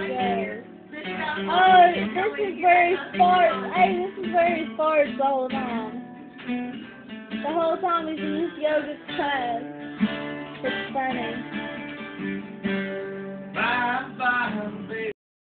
go. Oh, this is where he farts. Hey, this is where he farts the whole time. The whole time he's in this yoga class. It's funny.